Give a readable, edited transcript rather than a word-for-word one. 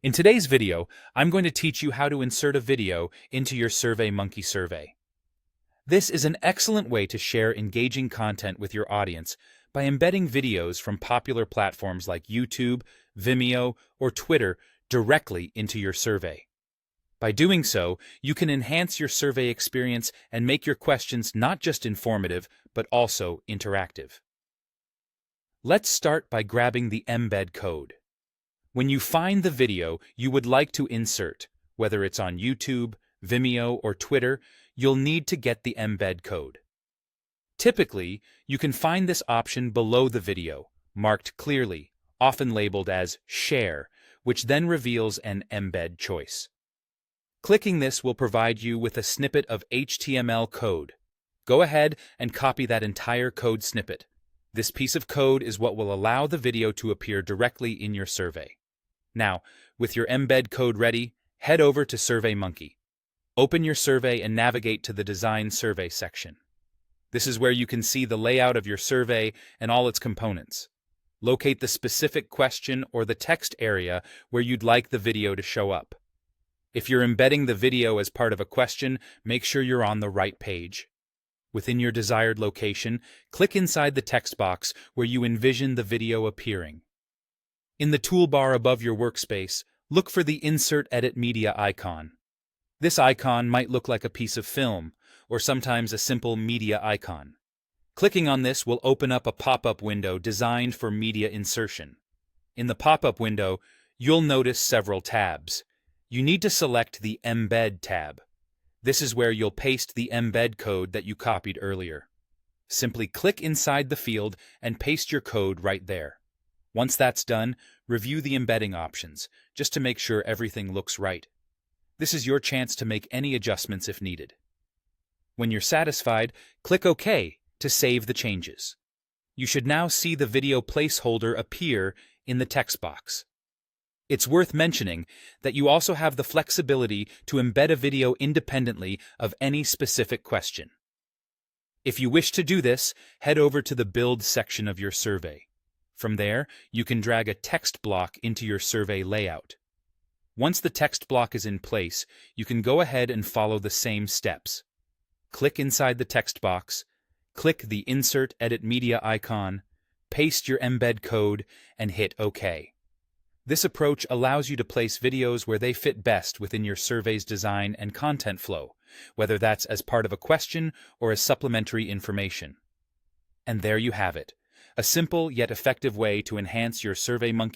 In today's video, I'm going to teach you how to insert a video into your SurveyMonkey survey. This is an excellent way to share engaging content with your audience by embedding videos from popular platforms like YouTube, Vimeo, or Twitter directly into your survey. By doing so, you can enhance your survey experience and make your questions not just informative, but also interactive. Let's start by grabbing the embed code. When you find the video you would like to insert, whether it's on YouTube, Vimeo, or Twitter, you'll need to get the embed code. Typically, you can find this option below the video, marked clearly, often labeled as Share, which then reveals an embed choice. Clicking this will provide you with a snippet of HTML code. Go ahead and copy that entire code snippet. This piece of code is what will allow the video to appear directly in your survey. Now, with your embed code ready, head over to SurveyMonkey. Open your survey and navigate to the Design Survey section. This is where you can see the layout of your survey and all its components. Locate the specific question or the text area where you'd like the video to show up. If you're embedding the video as part of a question, make sure you're on the right page. Within your desired location, click inside the text box where you envision the video appearing. In the toolbar above your workspace, look for the Insert Edit Media icon. This icon might look like a piece of film, or sometimes a simple media icon. Clicking on this will open up a pop-up window designed for media insertion. In the pop-up window, you'll notice several tabs. You need to select the Embed tab. This is where you'll paste the embed code that you copied earlier. Simply click inside the field and paste your code right there. Once that's done, review the embedding options, just to make sure everything looks right. This is your chance to make any adjustments if needed. When you're satisfied, click OK to save the changes. You should now see the video placeholder appear in the text box. It's worth mentioning that you also have the flexibility to embed a video independently of any specific question. If you wish to do this, head over to the Build section of your survey. From there, you can drag a text block into your survey layout. Once the text block is in place, you can go ahead and follow the same steps. Click inside the text box, click the Insert Edit Media icon, paste your embed code, and hit OK. This approach allows you to place videos where they fit best within your survey's design and content flow, whether that's as part of a question or as supplementary information. And there you have it, a simple yet effective way to enhance your SurveyMonkey